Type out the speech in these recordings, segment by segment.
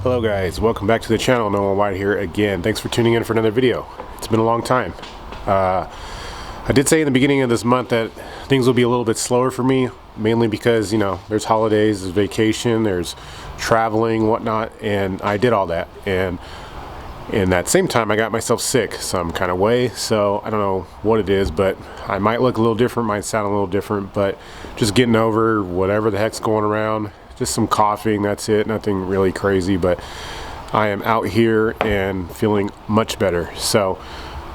Hello guys, welcome back to the channel. Noah White here again. Thanks for tuning in for another video. It's been a long time. I did say in the beginning of this month that things will be a little bit slower for me, mainly because, you know, there's holidays, there's vacation, there's traveling, whatnot, and I did all that. And in that same time, I got myself sick some kind of way, so I don't know what it is, but I might look a little different, might sound a little different, but just getting over whatever the heck's going around. Just some coughing, that's it, nothing really crazy, but I am out here and feeling much better. So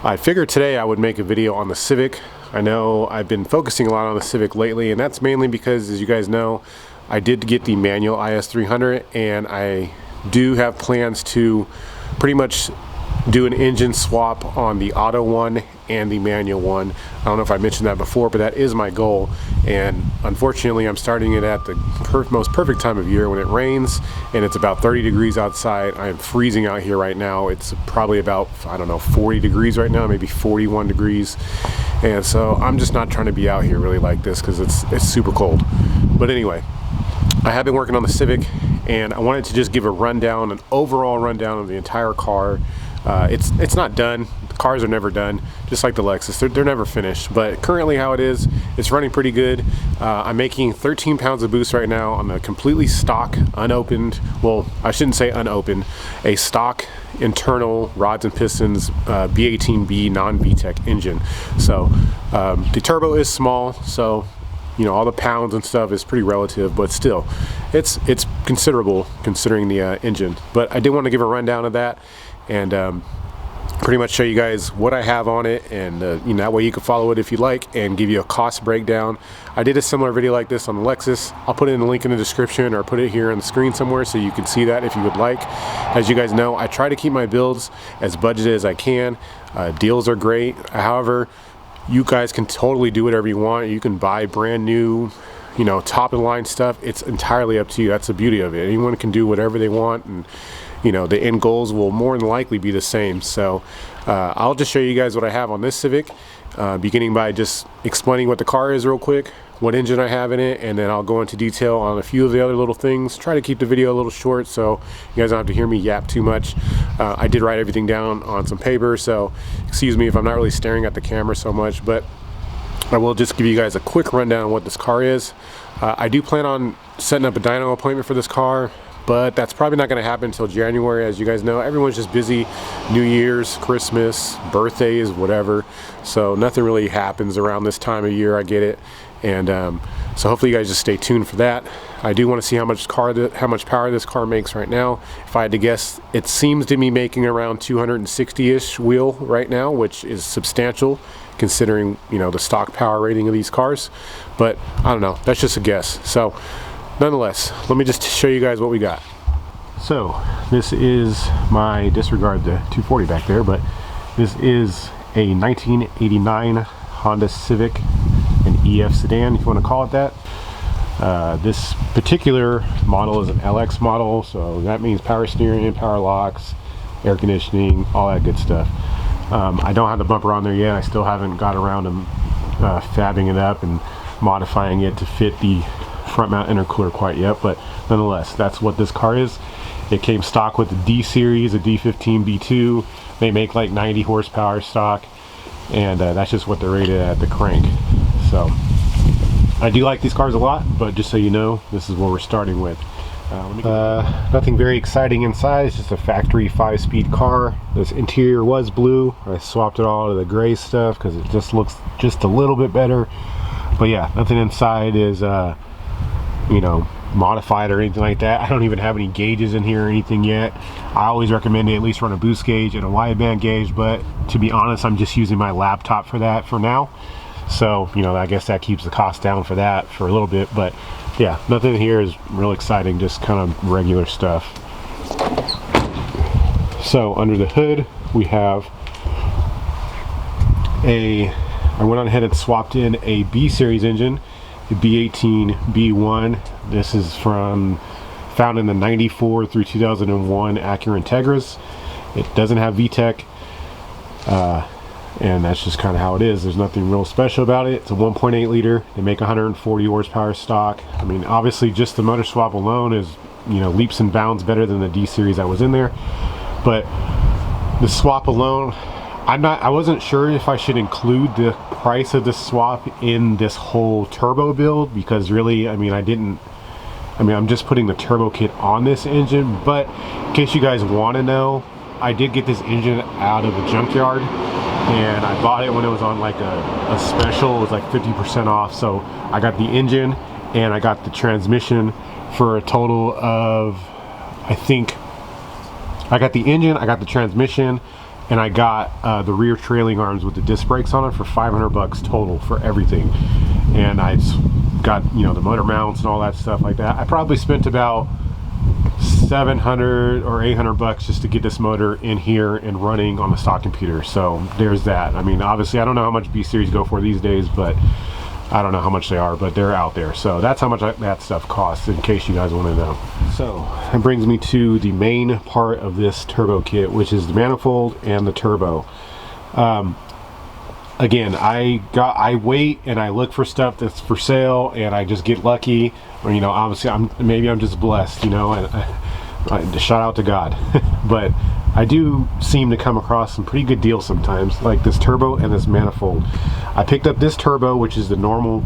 I figured today I would make a video on the Civic. I know I've been focusing a lot on the Civic lately, and that's mainly because, as you guys know, I did get the manual IS300, and I do have plans to pretty much do an engine swap on the auto one and the manual one. I don't know if I mentioned that before, but that is my goal. And unfortunately, I'm starting it at the most perfect time of year when it rains and it's about 30 degrees outside. I am freezing out here right now. It's probably about, I don't know, 40 degrees right now, maybe 41 degrees. And so I'm just not trying to be out here really like this because it's super cold. But anyway, I have been working on the Civic, and I wanted to just give a rundown, an overall rundown of the entire car. It's not done. The cars are never done, just like the Lexus. They're never finished. But currently how it is, it's running pretty good. I'm making 13 pounds of boost right now on a completely stock, unopened, well, I shouldn't say unopened, a stock internal rods and pistons B18B non-VTEC engine. So the turbo is small, so you know, all the pounds and stuff is pretty relative, but still, it's considerable considering the engine. But I did want to give a rundown of that and pretty much show you guys what I have on it, and you know, that way you can follow it if you like, and give you a cost breakdown. I did a similar video like this on the Lexus. I'll put it in the link in the description, or put it here on the screen somewhere so you can see that if you would like. As you guys know, I try to keep my builds as budgeted as I can. Deals are great. However, you guys can totally do whatever you want. You can buy brand new, you know, top of the line stuff. It's entirely up to you. That's the beauty of it. Anyone can do whatever they want, and you know, the end goals will more than likely be the same. So I'll just show you guys what I have on this Civic, beginning by just explaining what the car is real quick, what engine I have in it, and then I'll go into detail on a few of the other little things. Try to keep the video a little short so you guys don't have to hear me yap too much. I did write everything down on some paper, so excuse me if I'm not really staring at the camera so much, but I will just give you guys a quick rundown on what this car is. I do plan on setting up a dyno appointment for this car, but that's probably not going to happen until January. As you guys know, everyone's just busy. New Year's, Christmas, birthdays, whatever. So nothing really happens around this time of year. I get it. And so hopefully you guys just stay tuned for that. I do want to see how much power this car makes right now. If I had to guess, it seems to be making around 260-ish wheel right now, which is substantial considering, you know, the stock power rating of these cars. But I don't know. That's just a guess. So nonetheless, let me just show you guys what we got. So this is my, disregard the 240 back there, but this is a 1989 Honda Civic, an EF sedan if you want to call it that. This particular model is an LX model, so that means power steering, power locks, air conditioning, all that good stuff. I don't have the bumper on there yet. I still haven't got around to fabbing it up and modifying it to fit the front mount intercooler quite yet, but nonetheless, that's what this car is. It came stock with the D series, a D15 B2. They make like 90 horsepower stock, and that's just what they're rated at the crank. So I do like these cars a lot, but just so you know, this is what we're starting with. Nothing very exciting inside. It's just a factory 5-speed car. This interior was blue. I swapped it all to the gray stuff because it just looks just a little bit better. But yeah, nothing inside is you know, modified or anything like that. I don't even have any gauges in here or anything yet. I always recommend to at least run a boost gauge and a wideband gauge, but to be honest, I'm just using my laptop for that for now. So, you know, I guess that keeps the cost down for that for a little bit. But yeah, nothing here is real exciting, just kind of regular stuff. So under the hood we have I went on ahead and swapped in a B series engine, the B18 B1. This is found in the 94 through 2001 Acura Integras. It doesn't have VTEC, and that's just kind of how it is. There's nothing real special about it. It's a 1.8 liter. They make 140 horsepower stock. I mean, obviously just the motor swap alone is you know, leaps and bounds better than the D series that was in there. But the swap alone, I wasn't sure if I should include the price of this swap in this whole turbo build, because really, I mean, I'm just putting the turbo kit on this engine. But in case you guys want to know, I did get this engine out of a junkyard, and I bought it when it was on like a special. It was like 50% off. So I got the engine and I got the transmission for a total of, I think, I got the engine, I got the transmission, and I got the rear trailing arms with the disc brakes on it for 500 bucks total for everything. And I got, you know, the motor mounts and all that stuff like that. I probably spent about 700 or 800 bucks just to get this motor in here and running on the stock computer. So there's that. I mean, obviously I don't know how much B series go for these days, but I don't know how much they are, but they're out there. So that's how much that stuff costs, in case you guys want to know. So it brings me to the main part of this turbo kit, which is the manifold and the turbo. Again, I wait and I look for stuff that's for sale, and I just get lucky, or, you know, obviously maybe I'm just blessed, you know, and shout out to God. But I do seem to come across some pretty good deals sometimes, like this turbo and this manifold. I picked up this turbo, which is the normal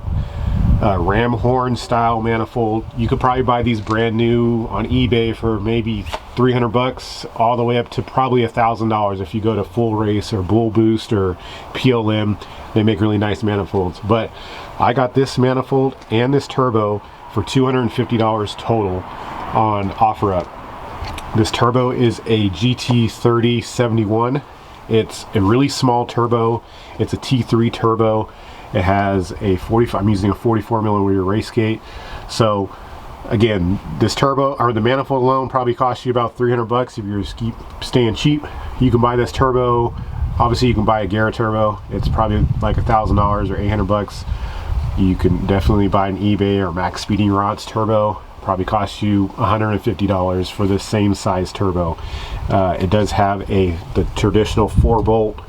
ram horn style manifold. You could probably buy these brand new on eBay for maybe 300 bucks, all the way up to probably $1,000 if you go to Full Race or Bull Boost or PLM. They make really nice manifolds. But I got this manifold and this turbo for $250 total on OfferUp. This turbo is a GT3071. It's a really small turbo. It's a T3 turbo. It has a I'm using a 44 millimeter race gate. So again, this turbo, or the manifold alone, probably costs you about 300 bucks if you're just keep staying cheap. You can buy this turbo. Obviously you can buy a Garrett turbo. It's probably like $1,000 or 800 bucks. You can definitely buy an eBay or Max Speeding Rods turbo. Probably cost you $150 for this same size turbo. It does have the traditional 4-bolt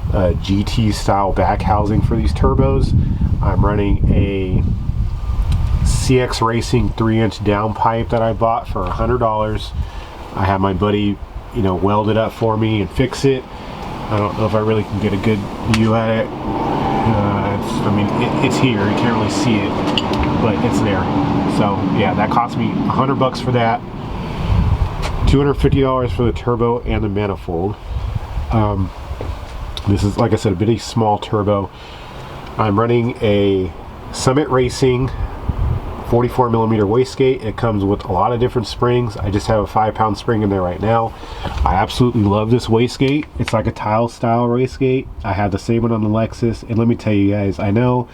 GT style back housing for these turbos. I'm running a CX Racing 3-inch downpipe that I bought for $100. I had my buddy, you know, weld it up for me and fix it. I don't know if I really can get a good view at it. It's here. You can't really see it, but it's there. So yeah, that cost me $100 bucks for that. $250 for the turbo and the manifold. This is, like I said, a bitty small turbo. I'm running a Summit Racing 44 millimeter wastegate. It comes with a lot of different springs. I just have a 5-pound spring in there right now. I absolutely love this wastegate. It's like a tile style wastegate. I have the same one on the Lexus, and let me tell you guys, I know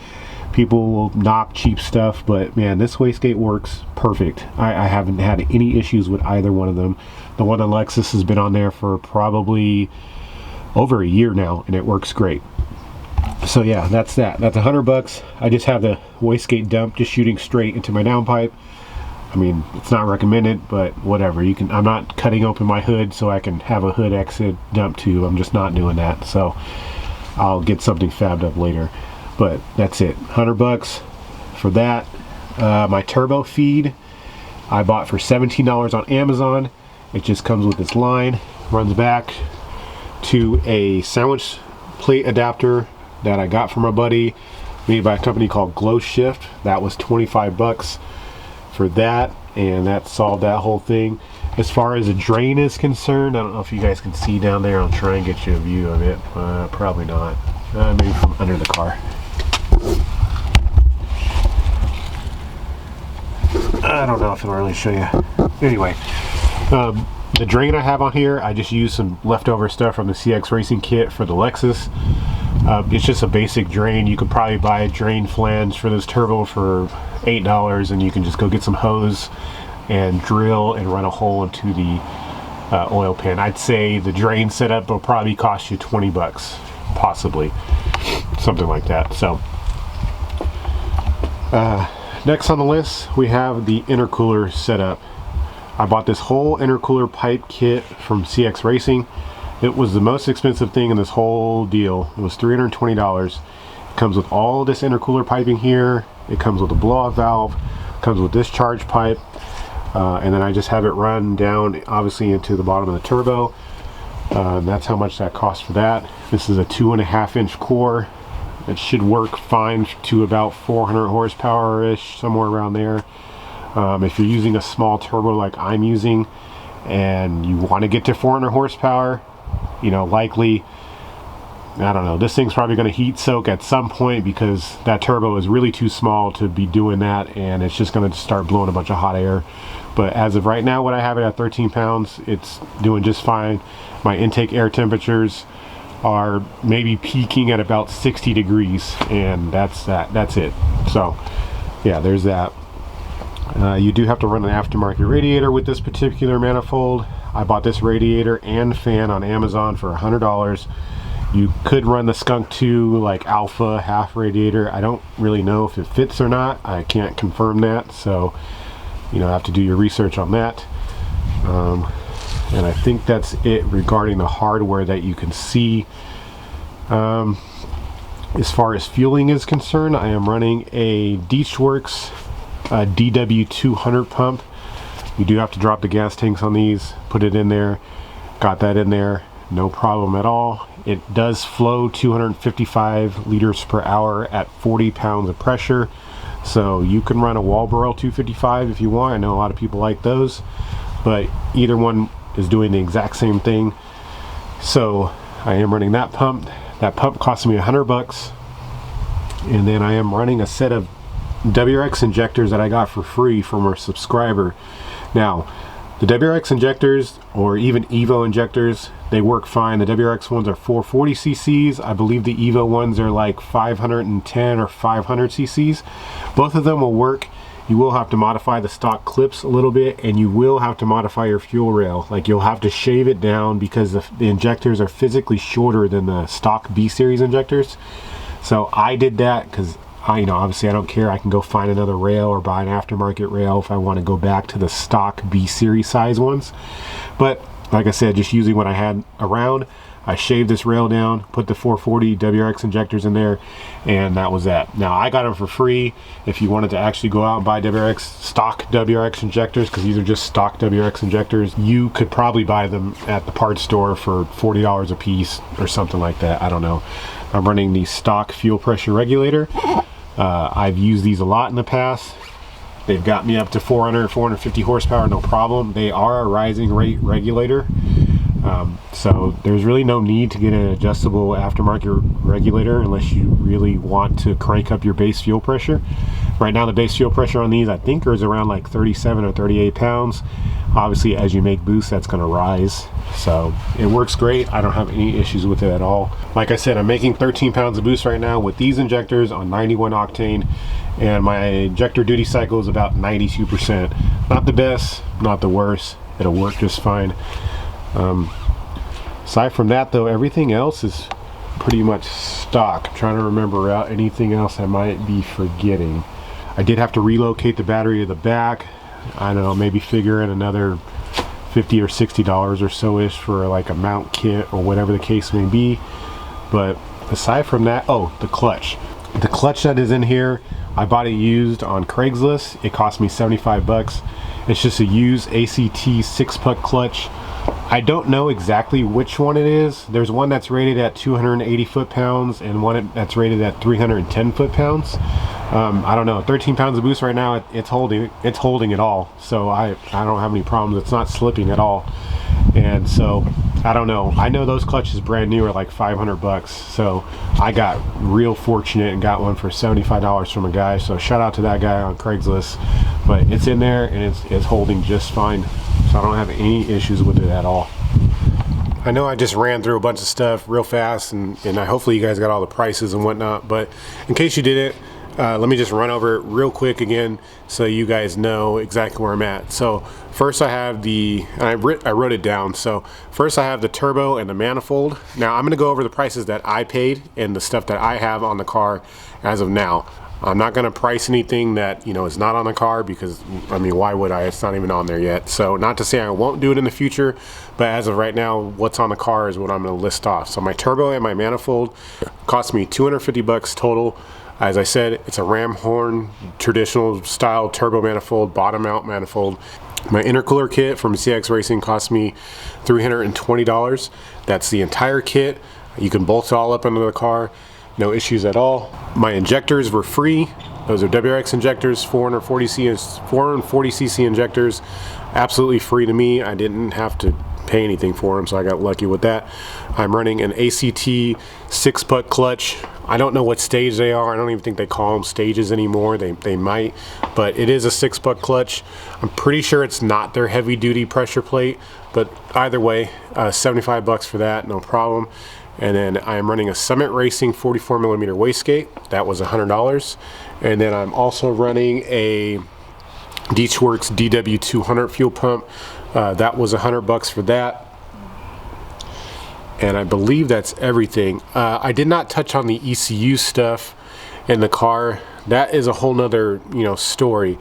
people will knock cheap stuff, but man, this wastegate works perfect. I haven't had any issues with either one of them. The one on Lexus has been on there for probably over a year now, and it works great. So yeah, that's $100 bucks. I just have the wastegate dump just shooting straight into my downpipe. I mean, it's not recommended, but whatever. You can. I'm not cutting open my hood so I can have a hood exit dump tube. I'm just not doing that. So I'll get something fabbed up later. But that's it. $100 bucks for that. My turbo feed I bought for $17 on Amazon. It just comes with this line, runs back to a sandwich plate adapter that I got from a buddy, made by a company called Glow Shift. That was 25 bucks for that, and that solved that whole thing. As far as a drain is concerned, I don't know if you guys can see down there. I'll try and get you a view of it. Probably not. Maybe from under the car. I don't know if it'll really show you. Anyway, the drain I have on here, I just used some leftover stuff from the CX Racing kit for the Lexus. It's just a basic drain. You could probably buy a drain flange for this turbo for $8, and you can just go get some hose and drill and run a hole into the oil pan. I'd say the drain setup will probably cost you 20 bucks, possibly, something like that. So next on the list, we have the intercooler setup. I bought this whole intercooler pipe kit from CX Racing. It was the most expensive thing in this whole deal. It was $320. It comes with all this intercooler piping here. It comes with a blow-off valve. It comes with discharge pipe. and then I just have it run down obviously into the bottom of the turbo. And that's how much that costs for that. This is a 2.5 inch core. It should work fine to about 400 horsepower ish, somewhere around there. If you're using a small turbo like I'm using and you want to get to 400 horsepower, you know, likely, I don't know, this thing's probably going to heat soak at some point because that turbo is really too small to be doing that, and it's just going to start blowing a bunch of hot air. But as of right now, when I have it at 13 pounds, it's doing just fine. My intake air temperatures are maybe peaking at about 60 degrees, and that's it. So yeah, there's that. You do have to run an aftermarket radiator with this particular manifold. I bought this radiator and fan on Amazon for $100. You could run the Skunk 2 like alpha half radiator. I don't really know if it fits or not. I can't confirm that, so you know, have to do your research on that. And I think that's it regarding the hardware that you can see. As far as fueling is concerned, I am running a Deechworks DW200 pump. You do have to drop the gas tanks on these, put it in there. Got that in there, no problem at all. It does flow 255 liters per hour at 40 pounds of pressure. So you can run a Walboro 255 if you want. I know a lot of people like those, but either one is doing the exact same thing. So I am running that pump. That pump cost me $100, and then I am running a set of WRX injectors that I got for free from our subscriber. Now, the WRX injectors, or even Evo injectors, they work fine. The WRX ones are 440 cc's. I believe the Evo ones are like 510 or 500 cc's. Both of them will work. You will have to modify the stock clips a little bit, and you will have to modify your fuel rail. Like, you'll have to shave it down because the injectors are physically shorter than the stock B series injectors. So I did that because you know, obviously I don't care. I can go find another rail or buy an aftermarket rail if I want to go back to the stock B series size ones. But like I said, just using what I had around, I shaved this rail down, put the 440 WRX injectors in there, and that was that. Now, I got them for free. If you wanted to actually go out and buy stock WRX injectors, because these are just stock WRX injectors, you could probably buy them at the parts store for $40 a piece or something like that. I don't know. I'm running the stock fuel pressure regulator. I've used these a lot in the past. They've got me up to 450 horsepower, no problem. They are a rising rate regulator. So there's really no need to get an adjustable aftermarket regulator unless you really want to crank up your base fuel pressure. Right now the base fuel pressure on these, I think, is around like 37 or 38 pounds. Obviously, as you make boost, that's going to rise. So it works great. I don't have any issues with it at all. Like I said, I'm making 13 pounds of boost right now with these injectors on 91 octane, and my injector duty cycle is about 92%. Not the best, not the worst. It'll work just fine. Aside from that though, everything else is pretty much stock. I'm trying to remember anything else I might be forgetting. I did have to relocate the battery to the back. I don't know, maybe figure in another $50 or $60 or so ish for like a mount kit or whatever the case may be. But aside from that, oh, the clutch that is in here, I bought it used on Craigslist. It cost me 75 bucks. It's just a used ACT 6-puck clutch. I don't know exactly which one it is. There's one that's rated at 280 foot-pounds and one that's rated at 310 foot-pounds. I don't know, 13 pounds of boost right now, it's holding it all. So I don't have any problems. It's not slipping at all. And so I don't know. I know those clutches brand new are like 500 bucks. So I got real fortunate and got one for $75 from a guy. So shout out to that guy on Craigslist. But it's in there and it's holding just fine. So I don't have any issues with it at all. I know I just ran through a bunch of stuff real fast, and hopefully you guys got all the prices and whatnot, but in case you didn't, let me just run over it real quick again so you guys know exactly where I'm at. So first I have I wrote it down. So first I have the turbo and the manifold. Now I'm going to go over the prices that I paid and the stuff that I have on the car as of now. I'm not going to price anything that, you know, is not on the car because, I mean, why would I? It's not even on there yet. So not to say I won't do it in the future, but as of right now, what's on the car is what I'm going to list off. So my turbo and my manifold cost me 250 bucks total. As I said, it's a ram horn, traditional style turbo manifold, bottom mount manifold. My intercooler kit from CX Racing cost me $320. That's the entire kit. You can bolt it all up into the car, no issues at all. My injectors were free. Those are WRX injectors, 440cc injectors, absolutely free to me. I didn't have to pay anything for them, so I got lucky with that. I'm running an ACT 6-putt clutch. I don't know what stage they are. I don't even think they call them stages anymore. They might, but it is a 6-putt clutch. I'm pretty sure it's not their heavy duty pressure plate, but either way, 75 bucks for that, no problem. And then I'm running a Summit Racing 44mm wastegate. That was $100. And then I'm also running a Deechworks DW200 fuel pump. That was $100 for that. And I believe that's everything. I did not touch on the ECU stuff in the car. That is a whole nother, story.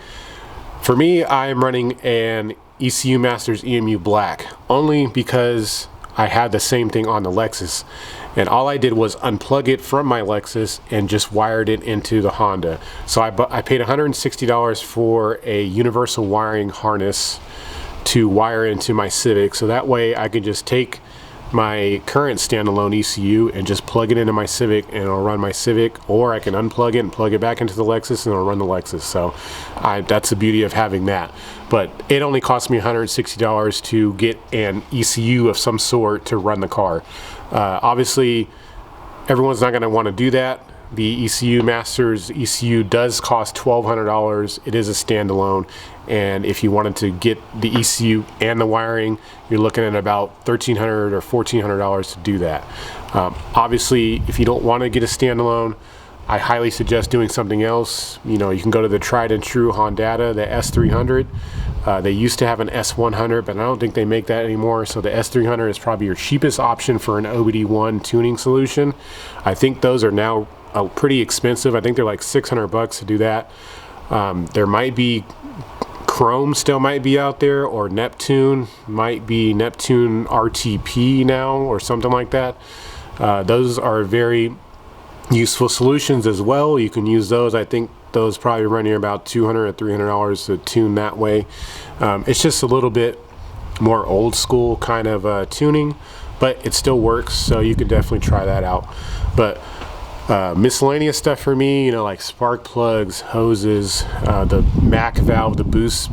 For me, I am running an ECU Masters EMU Black only because I had the same thing on the Lexus, and all I did was unplug it from my Lexus and just wired it into the Honda. So I paid $160 for a universal wiring harness to wire into my Civic, so that way I could just take my current standalone ECU and just plug it into my Civic and it'll run my Civic, or I can unplug it and plug it back into the Lexus and it'll run the Lexus. So that's the beauty of having that. But it only cost me $160 to get an ECU of some sort to run the car. Obviously, everyone's not going to want to do that. The ECU Masters ECU does cost $1,200. It is a standalone, and if you wanted to get the ECU and the wiring, you're looking at about $1,300 or $1,400 to do that. Obviously, if you don't want to get a standalone, I highly suggest doing something else. You can go to the tried and true Honda, the S300. They used to have an S100, but I don't think they make that anymore. So the S300 is probably your cheapest option for an OBD1 tuning solution. I think those are now pretty expensive. I think they're like $600 to do that. There might be Chrome still might be out there, or Neptune might be Neptune RTP now or something like that. Those are very useful solutions as well. You can use those. I think those probably run you about $200 or $300 to tune that way. It's just a little bit more old school kind of tuning, but it still works, so you can definitely try that out. But miscellaneous stuff for me, like spark plugs, hoses, the MAC valve, the boost,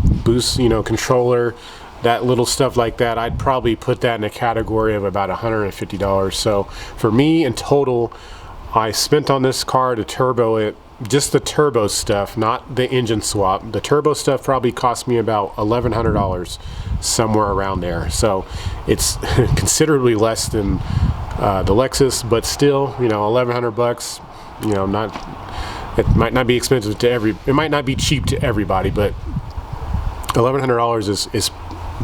controller, that little stuff like that, I'd probably put that in a category of about $150. So for me in total, I spent on this car to turbo it, just the turbo stuff, not the engine swap. The turbo stuff probably cost me about $1,100, somewhere around there. So it's considerably less than the Lexus, but still, $1,100. It might not be expensive to it might not be cheap to everybody, but $1,100 is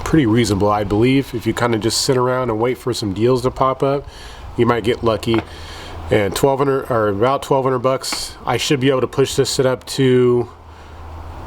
pretty reasonable, I believe. If you kind of just sit around and wait for some deals to pop up, you might get lucky. And $1,200 or about $1,200, I should be able to push this setup to.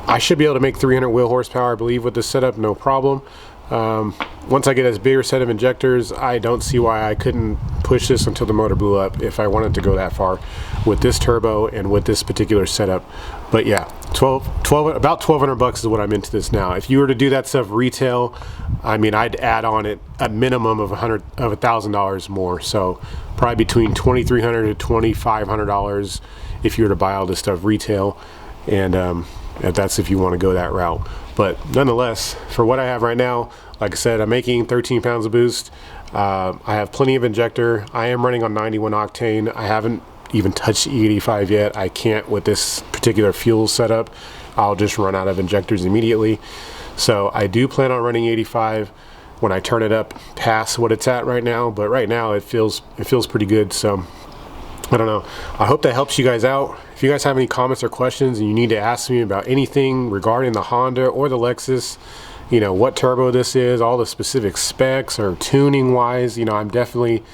I should be able to make 300 wheel horsepower, I believe, with this setup, no problem. Once I get a bigger set of injectors, I don't see why I couldn't push this until the motor blew up if I wanted to go that far with this turbo and with this particular setup. But yeah, about $1,200 is what I'm into this now. If you were to do that stuff retail, I'd add on it a minimum of $1,000 more. So probably between $2,300 to $2,500 if you were to buy all this stuff retail, and that's if you want to go that route. But nonetheless, for what I have right now, like I said, I'm making 13 pounds of boost. I have plenty of injector. I am running on 91 octane. I haven't even touched E85 yet. I can't with this particular fuel setup. I'll just run out of injectors immediately. So I do plan on running 85 when I turn it up past what it's at right now. But right now it feels pretty good. So I don't know. I hope that helps you guys out. If you guys have any comments or questions and you need to ask me about anything regarding the Honda or the Lexus, what turbo this is, all the specific specs or tuning wise, I'm definitely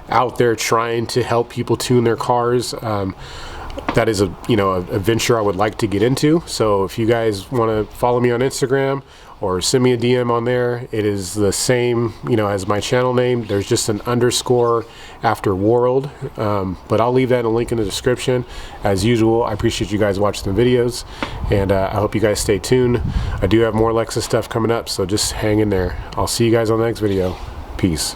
out there trying to help people tune their cars. That is a venture I would like to get into. So if you guys want to follow me on Instagram or send me a DM on there. It is the same, you know, as my channel name. There's just an underscore after world, but I'll leave that in a link in the description. As usual, I appreciate you guys watching the videos, and I hope you guys stay tuned. I do have more Lexus stuff coming up, so just hang in there. I'll see you guys on the next video. Peace.